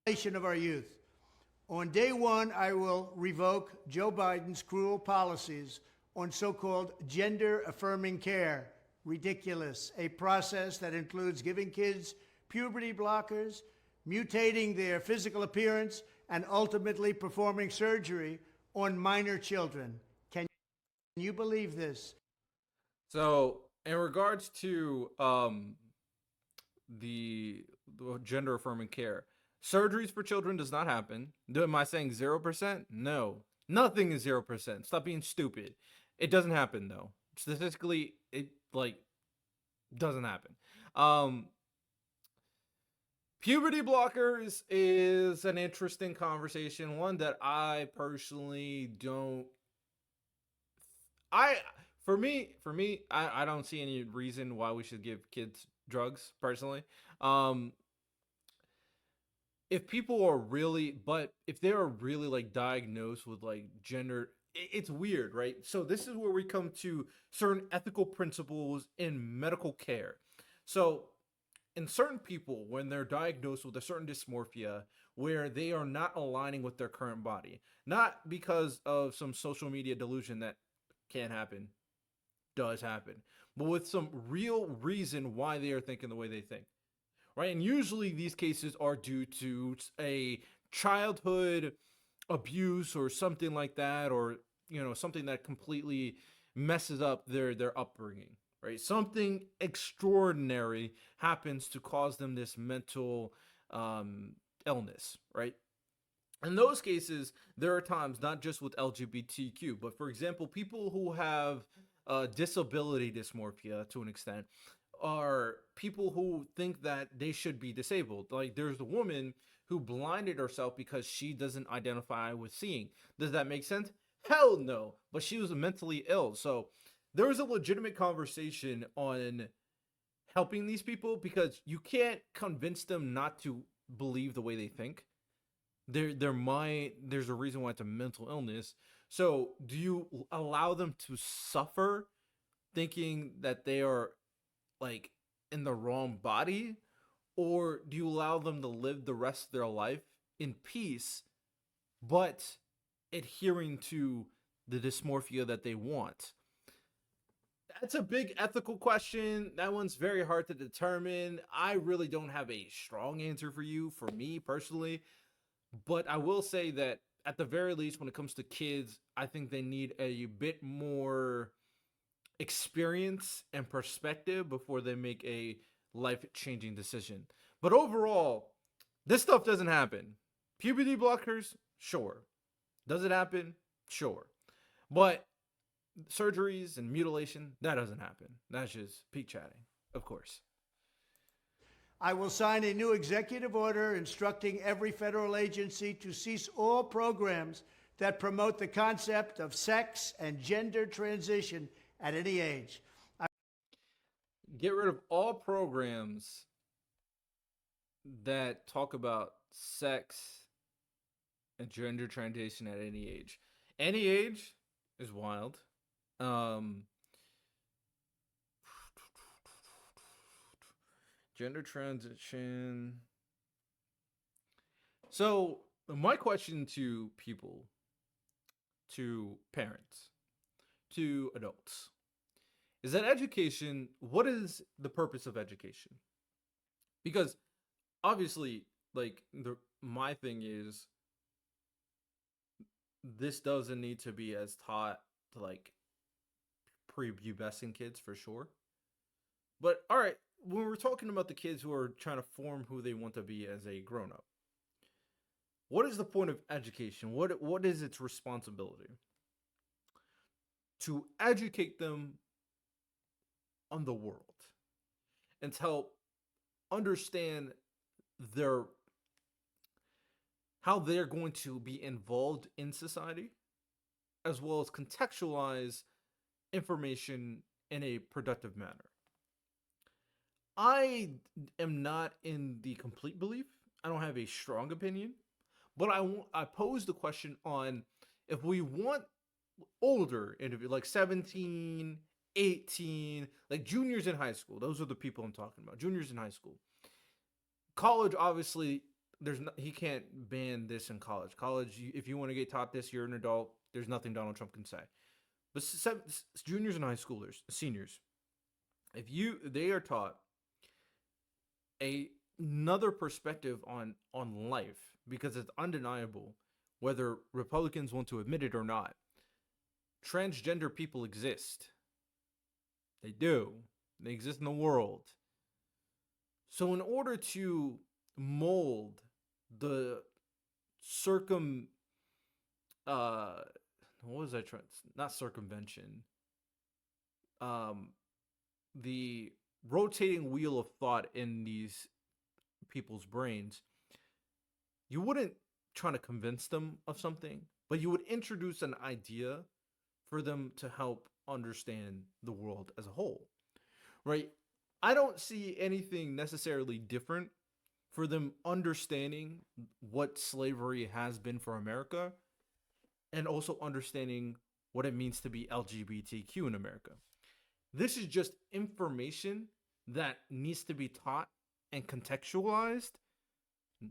of our youth. On day one, I will revoke Joe Biden's cruel policies on so-called gender-affirming care. Ridiculous. A process that includes giving kids puberty blockers, mutating their physical appearance, and ultimately performing surgery on minor children. Can you believe this? So, in regards to the, the gender affirming care, surgeries for children does not happen. Am I saying 0%? No, nothing is 0%. Stop being stupid. It doesn't happen though. Statistically, it like doesn't happen. Um, Puberty blockers is an interesting conversation, one that I personally don't. I for me, I don't see any reason why we should give kids drugs personally. Um, if people are really, but if they are really like diagnosed with like gender, it's weird, right? So this is where we come to certain ethical principles in medical care. So in certain people, when they're diagnosed with a certain dysmorphia where they are not aligning with their current body, not because of some social media delusion that can happen, does happen, but with some real reason why they are thinking the way they think, right? And usually these cases are due to a childhood abuse or something like that, or something that completely messes up their upbringing, right? Something extraordinary happens to cause them this mental illness, right? In those cases, there are times not just with LGBTQ, but for example, people who have disability dysmorphia to an extent are people who think that they should be disabled. Like there's a woman who blinded herself because she doesn't identify with seeing. Does that make sense? Hell no. But she was mentally ill. So there was a legitimate conversation on helping these people because you can't convince them not to believe the way they think. Their mind, there's a reason why it's a mental illness. So do you allow them to suffer thinking that they are like in the wrong body, or do you allow them to live the rest of their life in peace but adhering to the dysmorphia that they want? That's a big ethical question. That one's very hard to determine. I really don't have a strong answer for you, for me personally. But I will say that at the very least, when it comes to kids, I think they need a bit more experience and perspective before they make a life changing decision. But overall, this stuff doesn't happen. Puberty blockers, sure. Does it happen? Sure. But surgeries and mutilation, that doesn't happen. That's just peak chatting, of course. I will sign a new executive order instructing every federal agency to cease all programs that promote the concept of sex and gender transition at any age. Get rid of all programs that talk about sex and gender transition at any age. Any age is wild. Um, Gender transition. So, my question to people, to parents, to adults, is that education, what is the purpose of education? Because obviously, like my thing is this doesn't need to be as taught to like prepubescent kids for sure. But all right, when we're talking about the kids who are trying to form who they want to be as a grown up, what is the point of education? What is its responsibility? To educate them on the world and to help understand their how they're going to be involved in society, as well as contextualize information in a productive manner. I am not in the complete belief. I don't have a strong opinion, but I pose the question on if we want older individuals like 17, 18, like juniors in high school. Those are the people I'm talking about. Juniors in high school. College obviously he can't ban this in college. If you want to get taught this, you're an adult. There's nothing Donald Trump can say. But juniors and high schoolers, seniors, if they are taught another perspective on life, because it's undeniable, whether Republicans want to admit it or not, transgender people exist. They do. They exist in the world. So in order to mold the what was I trying, not circumvention, the rotating wheel of thought in these people's brains, you wouldn't try to convince them of something, but you would introduce an idea for them to help understand the world as a whole, right? I don't see anything necessarily different for them understanding what slavery has been for America and also understanding what it means to be LGBTQ in America. This is just information that needs to be taught and contextualized,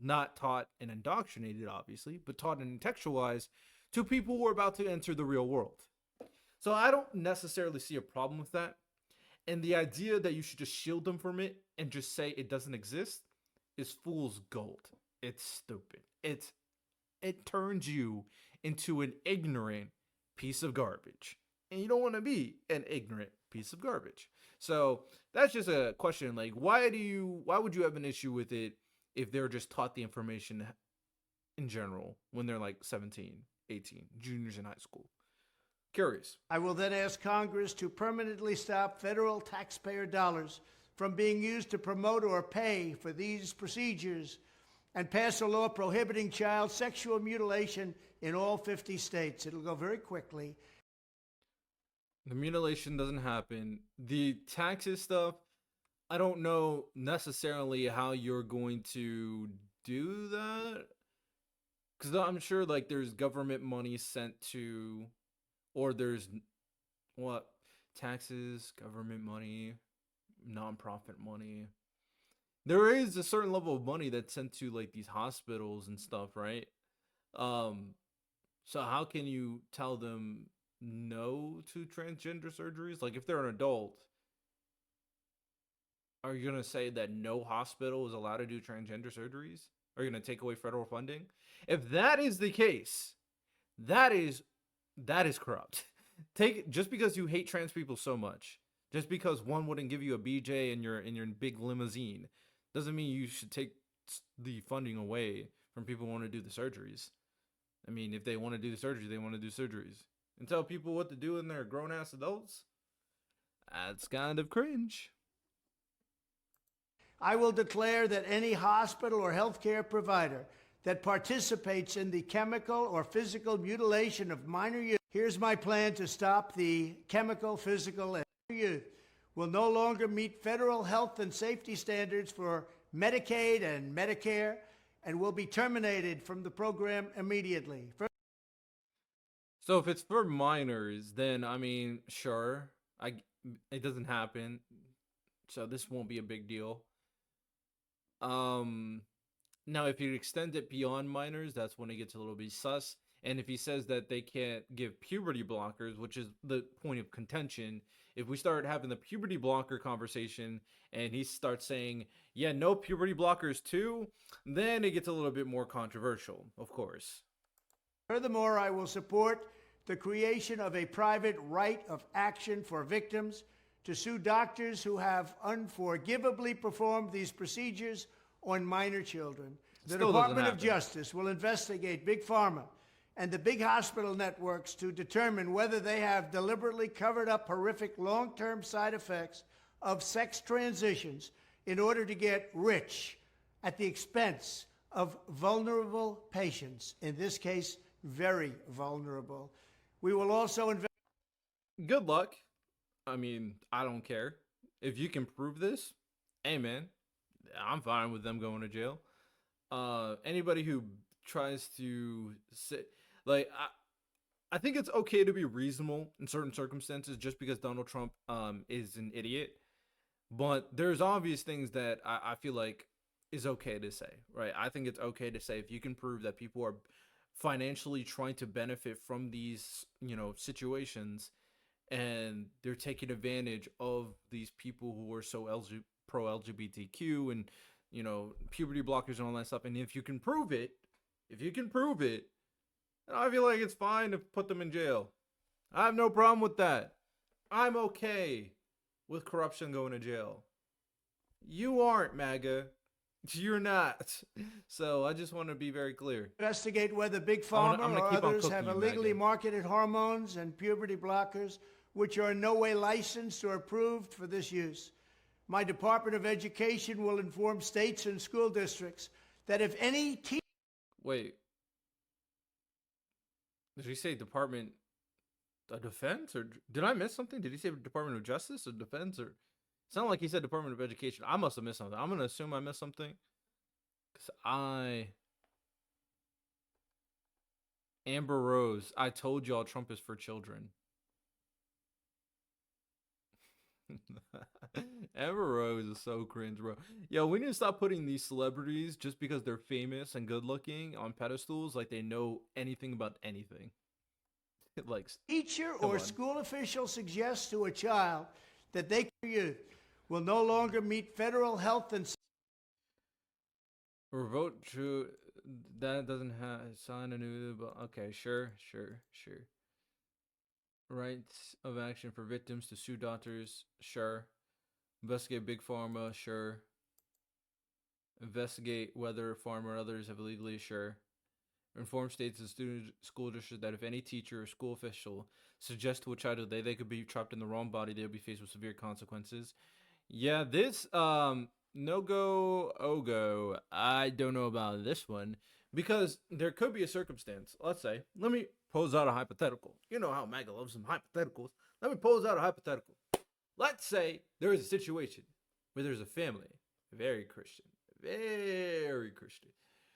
not taught and indoctrinated, obviously, but taught and contextualized to people who are about to enter the real world. So I don't necessarily see a problem with that. And the idea that you should just shield them from it and just say it doesn't exist is fool's gold. It's stupid. It turns you into an ignorant piece of garbage. And you don't want to be an ignorant piece of garbage. So that's just a question. Like, why would you have an issue with it if they're just taught the information in general when they're like 17, 18, juniors in high school? Curious. I will then ask Congress to permanently stop federal taxpayer dollars from being used to promote or pay for these procedures and pass a law prohibiting child sexual mutilation in all 50 states. It'll go very quickly. The mutilation doesn't happen. The taxes stuff, I don't know necessarily how you're going to do that. Because I'm sure like there's government money sent to, or there's taxes, government money, nonprofit money. There is a certain level of money that's sent to like these hospitals and stuff, right? So how can you tell them no to transgender surgeries? Like if they're an adult, are you going to say that no hospital is allowed to do transgender surgeries? Are you going to take away federal funding? If that is the case, that is corrupt. Just because you hate trans people so much, just because one wouldn't give you a BJ in your big limousine, doesn't mean you should take the funding away from people who want to do the surgeries. I mean, if they want to do the surgery, they want to do surgeries. And tell people what to do when they're grown-ass adults? That's kind of cringe. I will declare that any hospital or healthcare provider that participates in the chemical or physical mutilation of minor youth, here's my plan to stop the chemical, physical, and youth, will no longer meet federal health and safety standards for Medicaid and Medicare and will be terminated from the program immediately. So if it's for minors, then I mean, sure, it doesn't happen, so this won't be a big deal. Now if you extend it beyond minors, that's when it gets a little bit sus. And if he says that they can't give puberty blockers, which is the point of contention, if we start having the puberty blocker conversation and he starts saying, yeah, no puberty blockers too, then it gets a little bit more controversial, of course. Furthermore, I will support the creation of a private right of action for victims to sue doctors who have unforgivably performed these procedures on minor children. The Department of Justice will investigate Big Pharma and the big hospital networks to determine whether they have deliberately covered up horrific long-term side effects of sex transitions in order to get rich at the expense of vulnerable patients, in this case, very vulnerable. We will also Good luck. I mean, I don't care. If you can prove this, hey man, I'm fine with them going to jail. Anybody who tries to say, like, I think it's okay to be reasonable in certain circumstances just because Donald Trump is an idiot. But there's obvious things that I feel like is okay to say, right? I think it's okay to say if you can prove that people are financially trying to benefit from these, situations, and they're taking advantage of these people who are so pro LGBTQ, and puberty blockers and all that stuff. And if you can prove it, then I feel like it's fine to put them in jail. I have no problem with that. I'm okay with corruption going to jail. You aren't, MAGA. You're not. So I just want to be very clear. Investigate whether Big I'm Pharma gonna or keep on others cooking have you, illegally MAGA. marketed hormones and puberty blockers which are in no way licensed or approved for this use. My Department of Education will inform states and school districts that if any teacher Wait. Did he say Department of Defense, or did I miss something? Did he say Department of Justice or Defense, or it sounded like he said Department of Education? I must have missed something. I'm gonna assume I missed something, cause Amber Rose, I told y'all Trump is for children. Amber Rose is so cringe, bro. Yo, we need to stop putting these celebrities just because they're famous and good looking on pedestals like they know anything about anything. Like, teacher come or on. school official suggests to a child that they will no longer meet federal health and Or vote true. That doesn't have sign a new. But okay, sure. Rights of action for victims to sue doctors. Sure. Investigate Big Pharma. Sure. Investigate whether pharma or others have illegally. Sure. Inform states and student school districts that if any teacher or school official suggests to a child that they could be trapped in the wrong body, they'll be faced with severe consequences. Yeah, this no go ogo. I don't know about this one because there could be a circumstance. Let's say, let me pose out a hypothetical. You know how MAGA loves some hypotheticals. Let me pose out a hypothetical. Let's say there is a situation where there's a family, very Christian,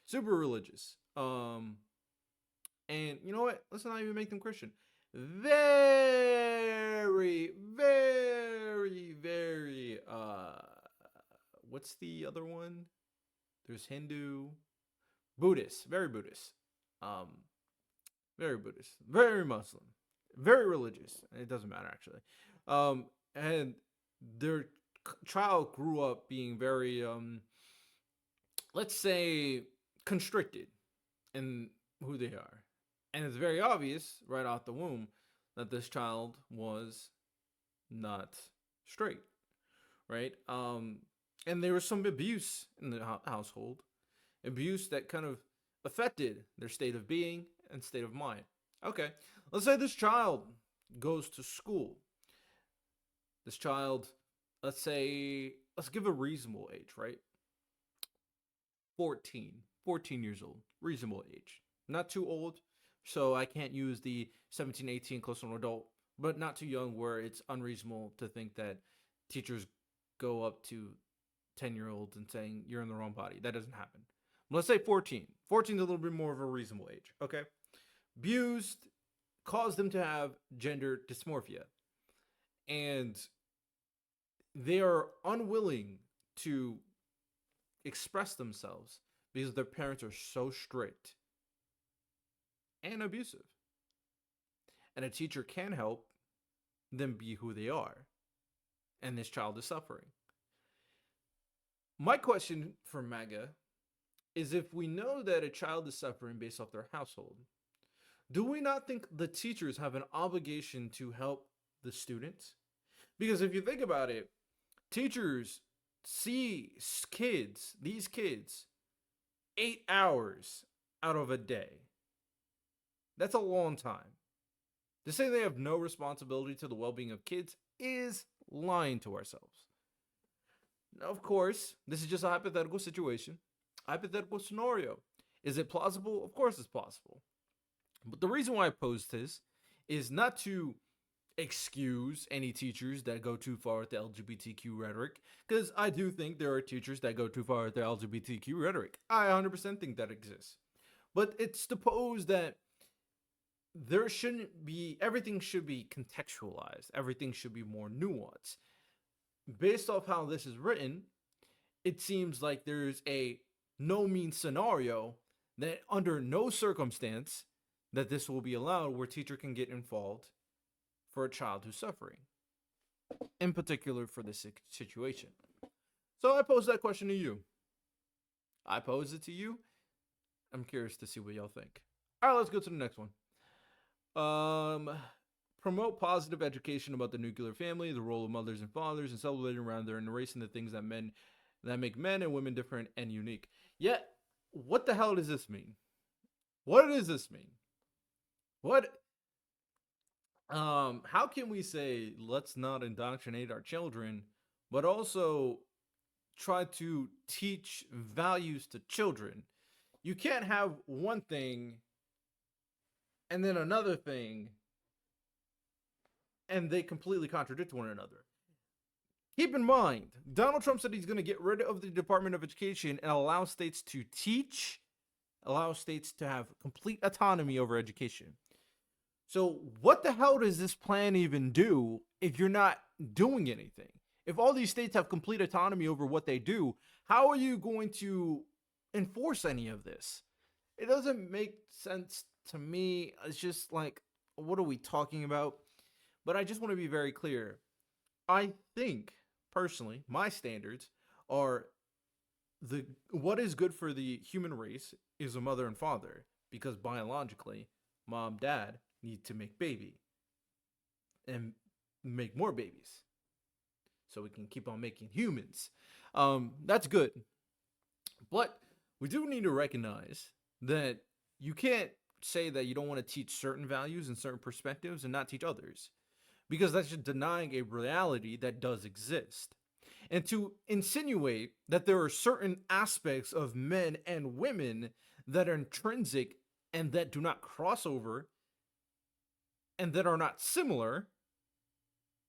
super religious. And you know what? Let's not even make them Christian. Very, what's the other one? There's Hindu, Buddhist, very Buddhist, very Buddhist, very Muslim, very religious. It doesn't matter actually. And their child grew up being very, let's say, constricted in who they are. And it's very obvious right out the womb that this child was not straight, right? And there was some abuse in the household, abuse that kind of affected their state of being and state of mind. Okay, let's say this child goes to school. This child, let's give a reasonable age, right? 14 years old, reasonable age. Not too old, so I can't use the 17, 18 close to an adult, but not too young where it's unreasonable to think that teachers go up to 10-year-olds and saying you're in the wrong body. That doesn't happen. Let's say 14. 14 is a little bit more of a reasonable age, okay? Abused, caused them to have gender dysmorphia. And they are unwilling to express themselves because their parents are so strict and abusive. And a teacher can help them be who they are. And this child is suffering. My question for MAGA is, if we know that a child is suffering based off their household, do we not think the teachers have an obligation to help the students? Because if you think about it, teachers see these kids, 8 hours out of a day. That's a long time. To say they have no responsibility to the well-being of kids is lying to ourselves. Now, of course, this is just a hypothetical situation, hypothetical scenario. Is it plausible? Of course it's plausible. But the reason why I pose this is not to excuse any teachers that go too far with the LGBTQ rhetoric, because I do think there are teachers that go too far with their LGBTQ rhetoric. I 100% think that exists. But it's to pose that there shouldn't be, everything should be contextualized. Everything should be more nuanced. Based off how this is written, it seems like there's a no means scenario that under no circumstance that this will be allowed where teacher can get involved for a child who's suffering, in particular for this situation. So I pose that question to you. I pose it to you. I'm curious to see what y'all think. All right, let's go to the next one. Promote positive education about the nuclear family, the role of mothers and fathers, and celebrating around there and erasing the things that make men and women different and unique. Yet, what the hell does this mean? What does this mean? What? How can we say let's not indoctrinate our children, but also try to teach values to children? You can't have one thing and then another thing, and they completely contradict one another. Keep in mind, Donald Trump said he's going to get rid of the Department of Education and allow states to teach, allow states to have complete autonomy over education. So what the hell does this plan even do if you're not doing anything? If all these states have complete autonomy over what they do, how are you going to enforce any of this? It doesn't make sense to me. It's just like, what are we talking about? But I just want to be very clear. I think, personally, my standards are what is good for the human race is a mother and father, because biologically, mom, dad need to make baby and make more babies so we can keep on making humans. That's good. But we do need to recognize that you can't say that you don't want to teach certain values and certain perspectives and not teach others, because that's just denying a reality that does exist. And to insinuate that there are certain aspects of men and women that are intrinsic and that do not cross over and that are not similar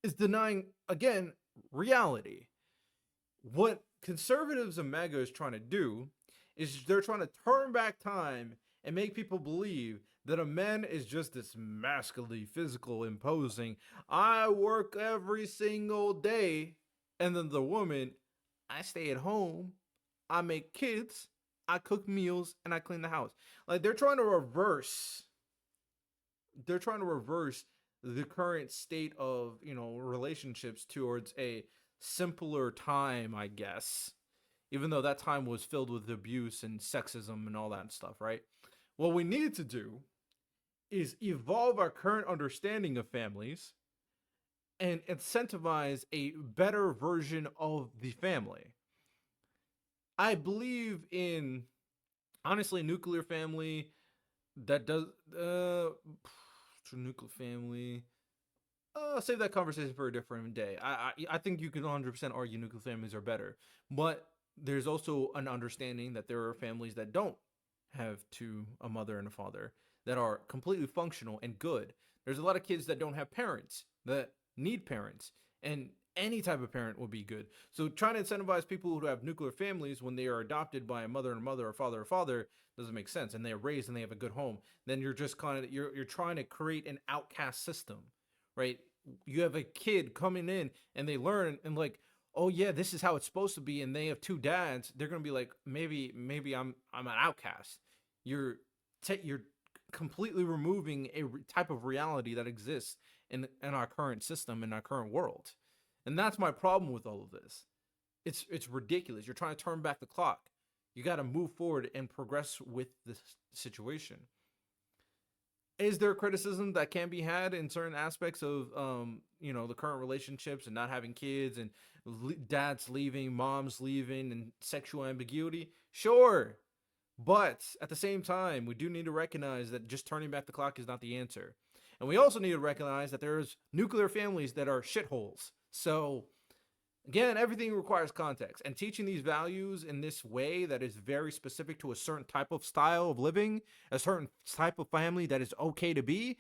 is denying, again, reality. What conservatives and MAGA is trying to do is they're trying to turn back time and make people believe that a man is just this masculine, physical, imposing, I work every single day, and then the woman, I stay at home, I make kids, I cook meals, and I clean the house. Like they're trying to reverse the current state of, relationships towards a simpler time, I guess. Even though that time was filled with abuse and sexism and all that stuff, right? What we need to do is evolve our current understanding of families and incentivize a better version of the family. I believe in, honestly, nuclear family that does nuclear family. Save that conversation for a different day. I think you can 100% argue nuclear families are better, but there's also an understanding that there are families that don't have a mother and a father that are completely functional and good. There's a lot of kids that don't have parents that need parents, and any type of parent will be good. So trying to incentivize people who have nuclear families when they are adopted by a mother and a mother or father doesn't make sense, and they're raised and they have a good home. Then you're just you're trying to create an outcast system, right? You have a kid coming in and they learn and like, oh yeah, this is how it's supposed to be, and they have two dads. They're gonna be like, maybe I'm an outcast. You're completely removing a type of reality that exists in our current system, in our current world. And that's my problem with all of this. It's ridiculous. You're trying to turn back the clock. You got to move forward and progress with this situation. Is there criticism that can be had in certain aspects of the current relationships and not having kids and dads leaving, moms leaving, and sexual ambiguity? Sure. But at the same time, we do need to recognize that just turning back the clock is not the answer. And we also need to recognize that there's nuclear families that are shitholes. So, again, everything requires context. And teaching these values in this way that is very specific to a certain type of style of living, a certain type of family that is okay to be,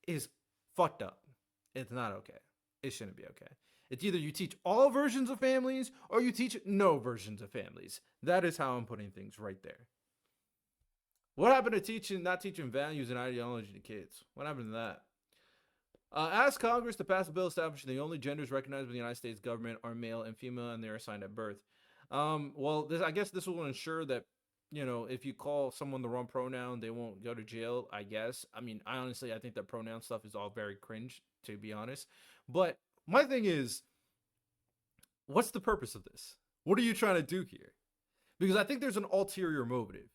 is fucked up. It's not okay. It shouldn't be okay. It's either you teach all versions of families or you teach no versions of families. That is how I'm putting things right there. What happened to not teaching values and ideology to kids? What happened to that? Ask Congress to pass a bill establishing the only genders recognized by the United States government are male and female, and they are assigned at birth. Well, I guess this will ensure that, if you call someone the wrong pronoun, they won't go to jail. I guess. I mean, I think that pronoun stuff is all very cringe, to be honest. But my thing is, what's the purpose of this? What are you trying to do here? Because I think there's an ulterior motive.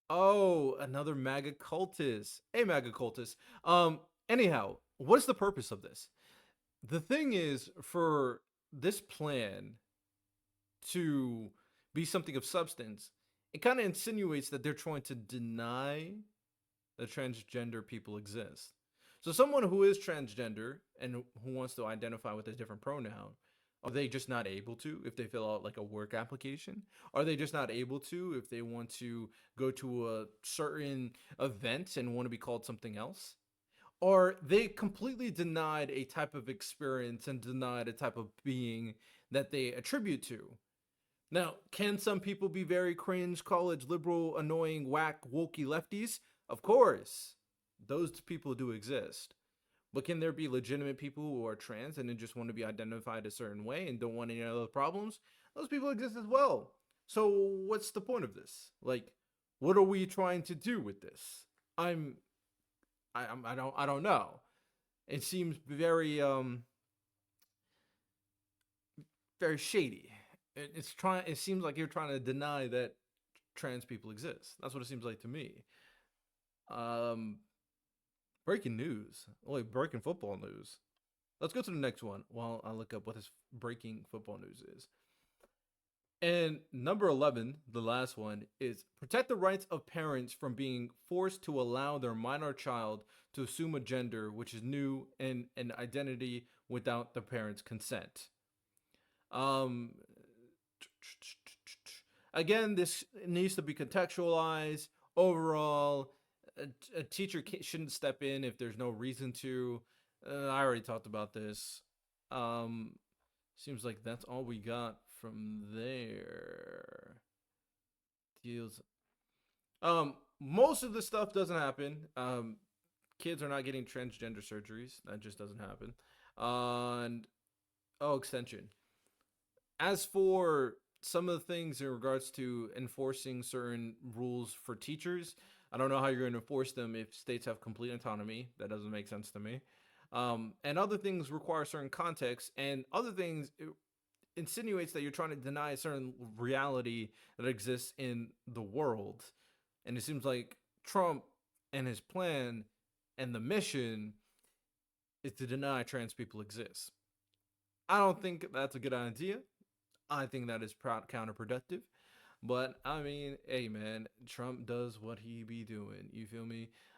Oh, another MAGA cultist. Hey, MAGA cultist. Anyhow, what's the purpose of this? The thing is, for this plan to be something of substance, it kind of insinuates that they're trying to deny that transgender people exist. So, someone who is transgender and who wants to identify with a different pronoun, are they just not able to if they fill out like a work application? Are they just not able to if they want to go to a certain event and want to be called something else? Or they completely denied a type of experience and denied a type of being that they attribute to. Now, can some people be very cringe, college, liberal, annoying, whack, wokey lefties? Of course. Those people do exist. But can there be legitimate people who are trans and then just want to be identified a certain way and don't want any other problems? Those people exist as well. So what's the point of this? Like, what are we trying to do with this? I don't know. It seems very shady. It seems like you're trying to deny that trans people exist. That's what it seems like to me. Um Breaking news. Wait, breaking football news. Let's go to the next one while I look up what this breaking football news is. And number 11, the last one, is protect the rights of parents from being forced to allow their minor child to assume a gender which is new and an identity without the parents' consent. Um, Again, this needs to be contextualized. Overall, a teacher shouldn't step in if there's no reason to. I already talked about this. Um, Seems like that's all we got from there. Deals. Most of the stuff doesn't happen. Kids are not getting transgender surgeries. That just doesn't happen. And extension. As for some of the things in regards to enforcing certain rules for teachers, I don't know how you're going to enforce them if states have complete autonomy. That doesn't make sense to me. And other things require certain context, and other things insinuates that you're trying to deny a certain reality that exists in the world. And it seems like Trump and his plan and the mission is to deny trans people exist. I don't think that's a good idea. I think that is counterproductive. But I mean, hey man, Trump does what he be doing. You feel me?